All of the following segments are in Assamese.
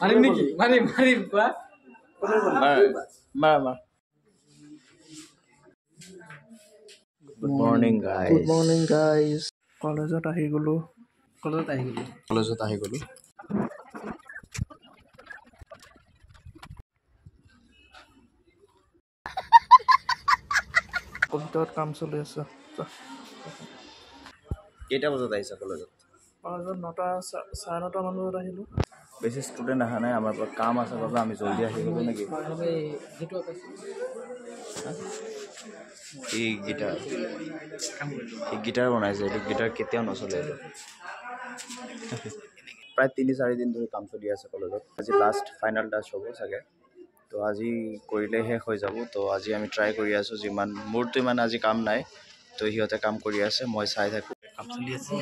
মাৰিম নাকি মাৰিম কোয়া মাৰ Good morning guys কলেজত আহি গলো কম্পিউটাৰত কাম চলি আছে কেইটা বজাত আহিছা কলেজত কলেজত 9টা 9:30 মান বজাত আহিলো বেছি ষ্টুডেণ্ট অহা নাই আমাৰ পৰা কাম আছে বাবে আমি জলদি আহি গ'লো নেকি এই গিটাৰ বনাইছে এইটো গিটাৰ কেতিয়াও নচলে এইটো প্ৰায় 3-4 দিন ধৰি কাম চলি আছে কলেজত আজি লাষ্ট ফাইনেল টাচ হ'ব চাগে তো আজি কৰিলে শেষ হৈ যাব তো আজি আমি ট্ৰাই কৰি আছোঁ যিমান মোৰতো ইমান আজি কাম নাই তো সিহঁতে কাম কৰি আছে মই চাই থাকোঁ কাম চলি আছে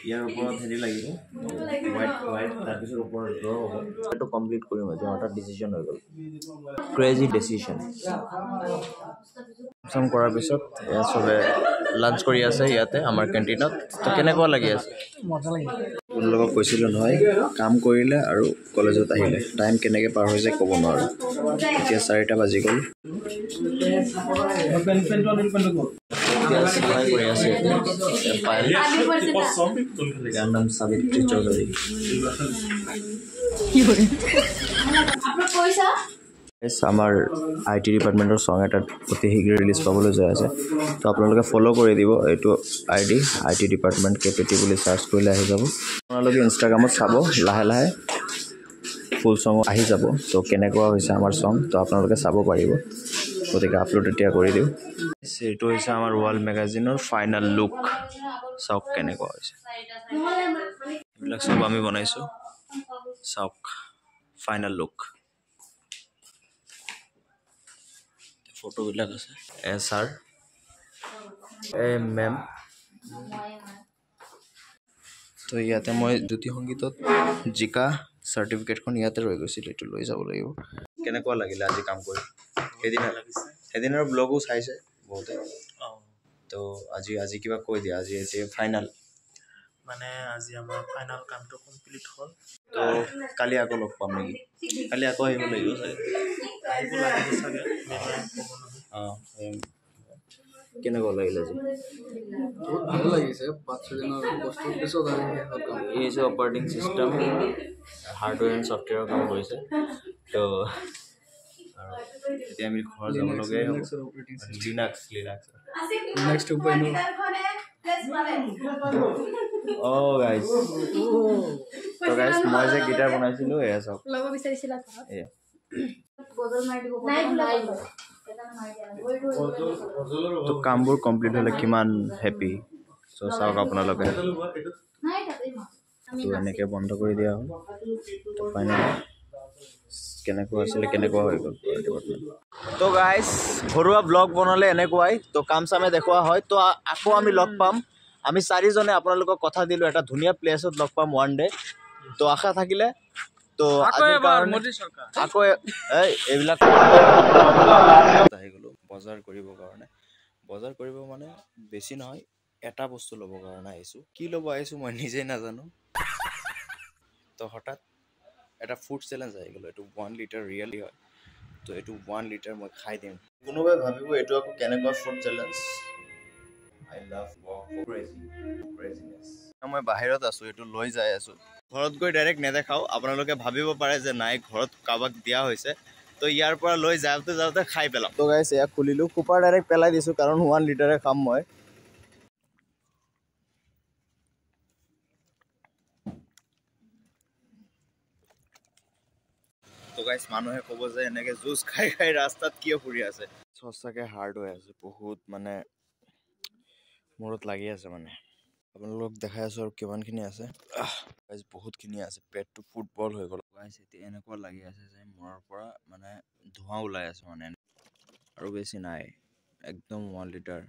ইয়াৰ ওপৰত হেৰি লাগিব হোৱাইট তাৰপিছত ওপৰত ড্ৰ হ'ব এইটো কমপ্লিট কৰিম আজি এটা ডিচিশ্যন হৈ গ'ল ক্ৰেজি ডিচিশ্যন কাম কৰাৰ পিছত এয়া চবে লাঞ্চ কৰি আছে ইয়াতে আমাৰ কেণ্টিনত তো কেনেকুৱা লাগি আছে মজা লাগে আপোনালোকক কৈছিলোঁ নহয় কাম কৰিলে আৰু কলেজত আহিলে টাইম কেনেকৈ পাৰ হৈ যায় ক'ব নোৱাৰোঁ এতিয়া 4টা বাজি গ'ল সহায় কৰি আছে ইয়াৰ নাম সাবিত্ৰী চৌধুৰী আমাৰ IT ডিপাৰ্টমেণ্টৰ ছং এটা অতি শীঘ্ৰে ৰিলিজ পাবলৈ যায় আছে তো আপোনালোকে ফ'ল' কৰি দিব এইটো ID IT ডিপাৰ্টমেণ্ট KPT বুলি চাৰ্চ কৰিলে আহি যাব আপোনালোকে ইনষ্টাগ্ৰামত চাব লাহে লাহে ফুল ছং আহি যাব তো কেনেকুৱা হৈছে আমাৰ ছং তো আপোনালোকে চাব পাৰিব গতিকে আপলোড এতিয়া কৰি দিওঁ এইটো হৈছে আমাৰ ৱাল মেগাজিনৰ ফাইনেল লুক চাওক কেনেকুৱা হৈছে এইবিলাক চব আমি বনাইছোঁ চাওক ফাইনেল লুক ফটোবিলাক আছে ছাৰ মেম তো ইয়াতে মই জ্যোতি সংগীতত জিকা চাৰ্টিফিকেটখন ইয়াতে ৰৈ গৈছিল এইটো লৈ যাব লাগিব কেনেকুৱা লাগিলে আজি কাম কৰি সেইদিনাৰ ব্লগো চাইছে বহুতে তো আজি কিবা কৈ দিয়া আজি এতিয়া ফাইনেল মানে আজি আমাৰ ফাইনেল কামটো কমপ্লিট হ'ল তো কালি আকৌ লগ পাম নেকি কালি আকৌ আহিব লাগিব চাগে অঁ কেনেকুৱা লাগিলে আজি বহুত ভাল লাগিছে 5-6 দিনৰ বস্তুৰ পিছত এই হৈছে অপাৰেটিং চিষ্টেম হাৰ্ডৱেৰ এণ্ড ছফ্টৱেৰৰ কাম কৰিছে তো এতিয়া আমি ঘৰ যাব লগাই লিনাক্স গাইজ তো গাইজ মই যে গিটাৰ বনাইছিলোঁ এয়া চাওক তো কামবোৰ কমপ্লিট হ'লে কিমান হেপী চ' চাওক আপোনালোকে তো এনেকৈ বন্ধ কৰি দিয়া হ'ল তো ফাইনেলি কেনেকুৱা আছিলে কেনেকুৱা হৈ গ'ল তো গাইজ ঘৰুৱা ব্লগ বনালে এনেকুৱাই তো কাম চামে দেখুওৱা হয় তো আকৌ আমি লগ পাম আমি 4জনে আপোনালোকক কথা দিলোঁ এটা ধুনীয়া প্লেচত লগ পাম ওৱান ডে তো আশা থাকিলে তো আকৌ এইবিলাক আহি গ'লোঁ বজাৰ কৰিবৰ কাৰণে বজাৰ কৰিব মানে বেছি নহয় এটা বস্তু ল'বৰ কাৰণে আহিছোঁ কি ল'ব আহিছোঁ মই নিজেই নাজানো তো হঠাৎ এটা ফুড চেলেঞ্জ আহি গ'ল এইটো 1 লিটাৰ ৰিয়েলি হয় তো এইটো 1 লিটাৰ মই খাই দিম কোনোবাই ভাবিব এইটো আকৌ কেনেকুৱা ফুড চেলেঞ্জ আই লাভ ক্ৰেজিনেছ মই বাহিৰত আছোঁ এইটো লৈ যাই আছোঁ ঘৰত গৈ ডাইৰেক্ট নেদেখাওঁ আপোনালোকে ভাবিব পাৰে যে নাই ঘৰত কাৰোবাক দিয়া হৈছে তো ইয়াৰ পৰা লৈ যাওঁতে খাই পেলাম তো গাইছ এয়া খুলিলোঁ কুপাৰ ডাইৰেক্ট পেলাই দিছোঁ কাৰণ 1 লিটাৰে খাম মই তো গাইছ মানুহে ক'ব যে এনেকৈ জুচ খাই ৰাস্তাত কিয় ফুৰি আছে সঁচাকৈ হাৰ্ড হৈ আছে বহুত মানে মূৰত লাগি আছে মানে আপোনালোকক দেখাই আছোঁ আৰু কিমানখিনি আছে গাইছ বহুতখিনি আছে পেটটো ফুটবল হৈ গ'ল গাইছ এতিয়া এনেকুৱা লাগি আছে যে মূৰৰ পৰা মানে ধোঁৱা ওলাই আছে মানে আৰু বেছি নাই একদম 1 লিটাৰ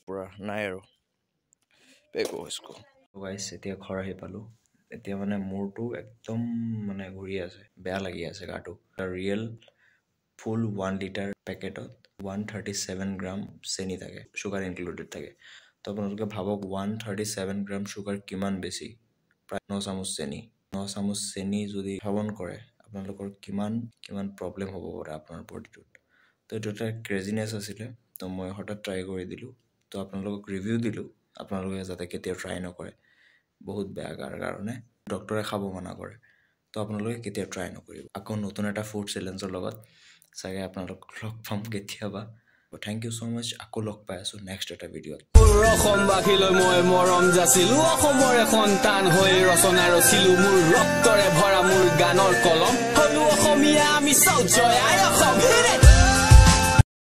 পুৰা নাই আৰু গাইছ এতিয়া ঘৰ আহি পালোঁ এতিয়া মানে মূৰটো একদম মানে ঘূৰি আছে, বেয়া লাগি আছে গাটো। ৰিয়েল ফুল 1 লিটাৰ পেকেটত 137 গ্ৰাম চেনি থাকে, চুগাৰ ইনক্লুডেড থাকে। তো আপোনালোকে ভাবক 137 গ্ৰাম চুগাৰ কিমান বেছি, প্ৰায় 9 চামুচ চেনি। 9 চামুচ চেনি যদি সেৱন কৰে আপোনালোকৰ কিমান প্ৰব্লেম হ'ব পাৰে আপোনাৰ বডিটোত। তো এইটো এটা ক্ৰেজিনেছ আছিলে, তো মই হঠাৎ ট্ৰাই কৰি দিলোঁ। তো আপোনালোকক ৰিভিউ দিলোঁ, আপোনালোকে যাতে কেতিয়াও ট্ৰাই নকৰে, বহুত বেয়া গাৰ কাৰণে। ডক্টৰে খাব মানা কৰে, তো আপোনালোকে কেতিয়াও ট্ৰাই নকৰিব। আকৌ নতুন এটা ফুড চেলেঞ্জৰ লগত চাগে আপোনালোক লগ পাম কেতিয়াবা। থেংক ইউ ছ' মাছ, আকৌ লগ পাই আছোঁ নেক্সট এটা ভিডিঅ'ত। অসমবাসীলৈ মই মৰম যাচিলো, অসমৰে সন্তান হৈ ৰচনা ৰচিলো, মোৰ ৰক্তৰে ভৰা মোৰ গানৰ কলম, হলো অসমীয়া আমি চাও জয় আই অসম।